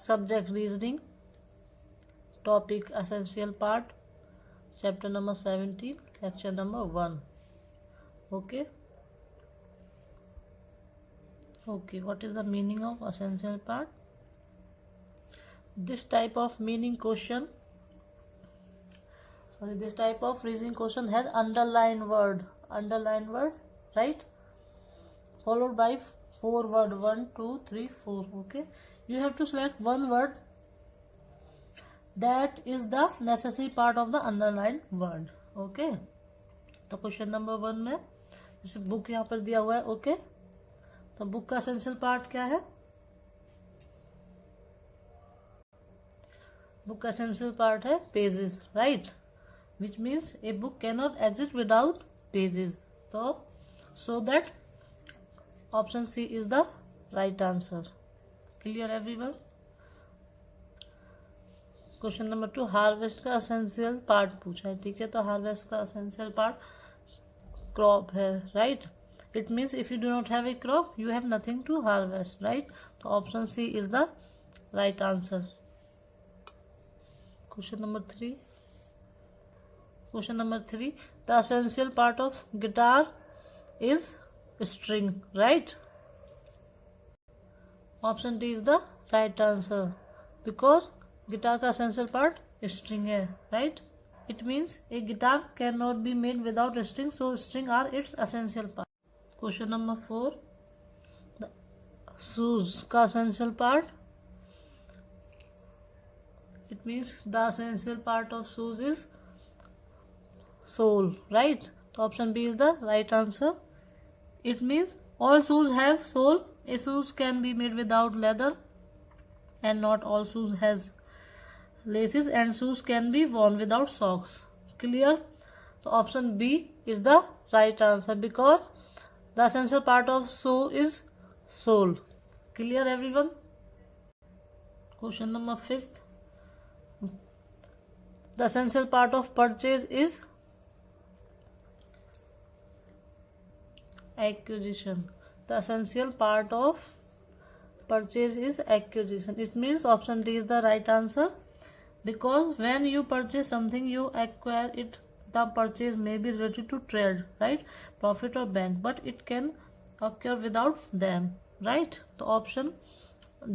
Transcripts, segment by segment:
subject reasoning, topic essential part, chapter number 17, lecture number 1. Okay, what is the meaning of essential part? This type of reasoning question has underlined word, right, followed by 4 word, 1 2 3 4. Okay, you have to select one word that is the necessary part of the underlined word. Okay, तो question number 1 में जैसे book यहाँ पर दिया हुआ है. Okay, तो book का एसेंशियल पार्ट क्या है? बुक का एसेंशियल पार्ट है pages, right, which means a book can not exist without pages. तो so that option C is the right answer. Clear everyone? Question number 2, harvest का essential part पूछा है. ठीक है, तो हार्वेस्ट का एसेंशियल पार्ट क्रॉप है, right. It means if you do not have a crop you have nothing to harvest, right. तो option C is the right answer. Question number 3, the essential part of guitar is string, right. Option D is the right answer because guitar का essential part string है, right. It means a guitar can not be made without string, so string are its essential part. Question number 4, the shoes का essential part, it means the essential part of shoes is sole, right. तो option B is the right answer. It means all shoes have sole. A shoes can be made without leather and not all shoes has laces and shoes can be worn without socks. Clear? So option B is the right answer because the essential part of shoe is sole. Clear everyone? Question number 5, the essential part of purchase is acquisition. The essential part of purchase is acquisition. It means option D is the right answer because when you purchase something you acquire it. The purchase may be related to trade, right, profit or bank, but it can occur without them, right. So option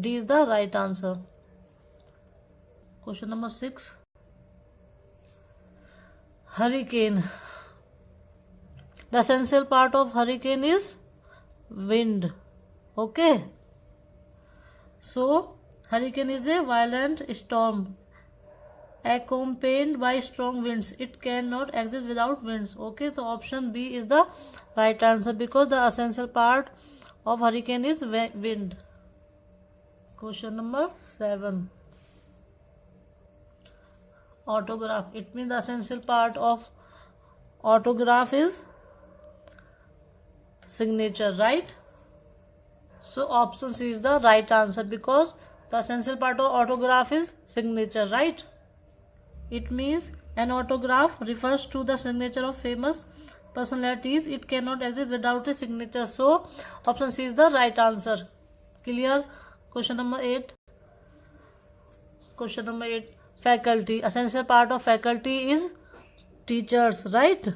D is the right answer. Question number 6, hurricane. The essential part of hurricane is wind. Okay, so hurricane is a violent storm accompanied by strong winds. It cannot exist without winds. Okay, so option B is the right answer because the essential part of hurricane is wind. Question number 7, autograph. It means the essential part of autograph is signature, right. So option C is the right answer because the essential part of autograph is signature, right. It means an autograph refers to the signature of famous personalities. It cannot exist without a signature. So option C is the right answer. Clear? Question number 8. Faculty. Essential part of faculty is teachers, right.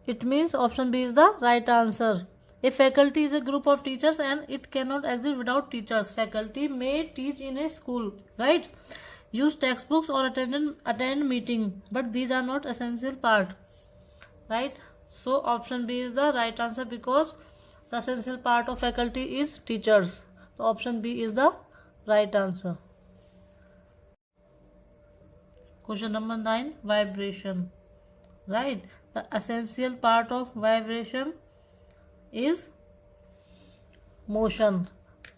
It means option B is the right answer. A faculty is a group of teachers and it cannot exist without teachers. Faculty may teach in a school, right, use textbooks or attend meeting, but these are not essential part, right. So option B is the right answer because the essential part of faculty is teachers. So option B is the right answer. Question number 9, vibration, right. The essential part of vibration is motion.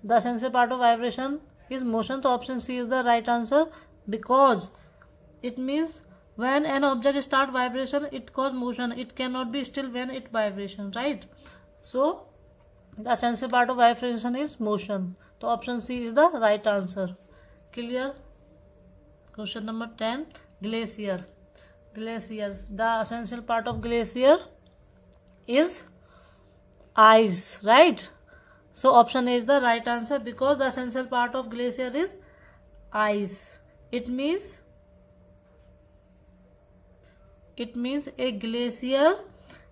The essential part of vibration is motion. So option C is the right answer because it means when an object start vibration it cause motion. It cannot be still when it vibration, right. So the essential part of vibration is motion. So option C is the right answer. Clear? Question number 10, glacier. The essential part of glacier is ice, right. So option A is the right answer, because the essential part of glacier is ice. It means a glacier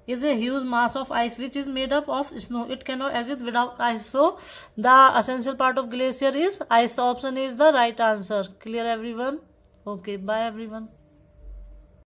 is a huge mass of ice which is made up of snow. It cannot exist without ice. So the essential part of glacier is ice. So option A is the right answer. Clear everyone? Okay, bye everyone.